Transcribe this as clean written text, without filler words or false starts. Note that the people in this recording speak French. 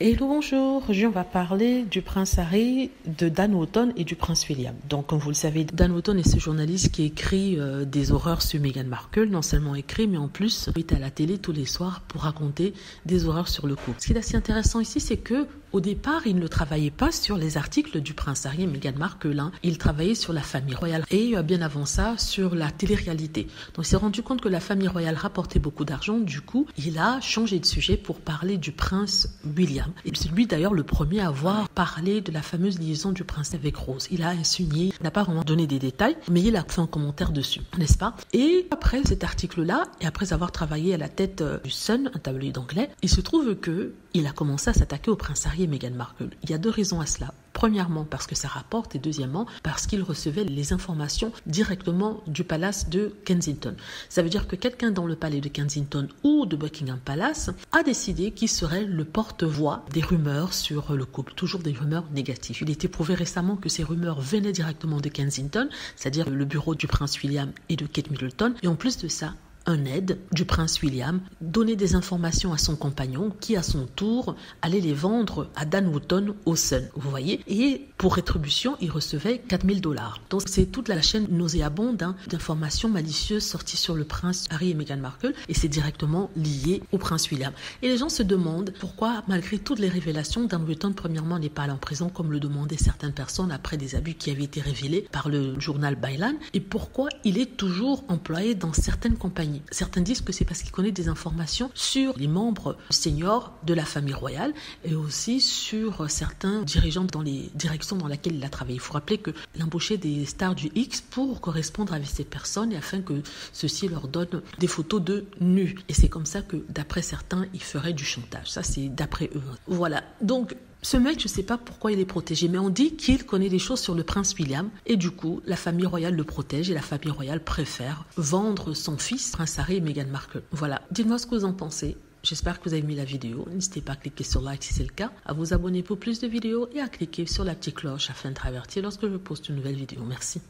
Hello, bonjour. Aujourd'hui, on va parler du prince Harry, de Dan Wootton et du prince William. Donc, comme vous le savez, Dan Wootton est ce journaliste qui écrit des horreurs sur Meghan Markle. Non seulement écrit, mais en plus, il est à la télé tous les soirs pour raconter des horreurs sur le couple. Ce qui est assez intéressant ici, c'est que au départ, il ne travaillait pas sur les articles du prince Harry et Meghan Markle. Il travaillait sur la famille royale et bien avant ça, sur la télé-réalité. Donc, il s'est rendu compte que la famille royale rapportait beaucoup d'argent. Du coup, il a changé de sujet pour parler du prince William. Et c'est lui d'ailleurs le premier à avoir parlé de la fameuse liaison du prince avec Rose. Il a insinué, il n'a pas vraiment donné des détails, mais il a fait un commentaire dessus, n'est-ce pas? Et après cet article-là, et après avoir travaillé à la tête du Sun, un tabloïd anglais, il se trouve que il a commencé à s'attaquer au prince Harry et Meghan Markle. Il y a deux raisons à cela. Premièrement, parce que ça rapporte, et deuxièmement, parce qu'il recevait les informations directement du palace de Kensington. Ça veut dire que quelqu'un dans le palais de Kensington ou de Buckingham Palace a décidé qu'il serait le porte-voix des rumeurs sur le couple, toujours des rumeurs négatives. Il a été prouvé récemment que ces rumeurs venaient directement de Kensington, c'est-à-dire le bureau du prince William et de Kate Middleton, et en plus de ça, un aide du prince William donnait des informations à son compagnon qui à son tour allait les vendre à Dan Wootton au Sun, vous voyez, et pour rétribution il recevait $4 000. Donc c'est toute la chaîne nauséabonde d'informations malicieuses sorties sur le prince Harry et Meghan Markle, et c'est directement lié au prince William. Et les gens se demandent pourquoi malgré toutes les révélations, Dan Wootton premièrement n'est pas allé en prison comme le demandaient certaines personnes après des abus qui avaient été révélés par le journal Byline, et pourquoi il est toujours employé dans certaines compagnies. Certains disent que c'est parce qu'il connaît des informations sur les membres seniors de la famille royale et aussi sur certains dirigeants dans les directions dans lesquelles il a travaillé. Il faut rappeler qu'il embauchait des stars du X pour correspondre avec ces personnes et afin que ceux-ci leur donnent des photos de nus. Et c'est comme ça que, d'après certains, il ferait du chantage. Ça, c'est d'après eux. Voilà. Donc, ce mec, je ne sais pas pourquoi il est protégé, mais on dit qu'il connaît des choses sur le prince William et du coup, la famille royale le protège et la famille royale préfère vendre son fils, prince Harry et Meghan Markle. Voilà, dites-moi ce que vous en pensez. J'espère que vous avez aimé la vidéo. N'hésitez pas à cliquer sur like si c'est le cas, à vous abonner pour plus de vidéos et à cliquer sur la petite cloche afin de être averti lorsque je poste une nouvelle vidéo. Merci.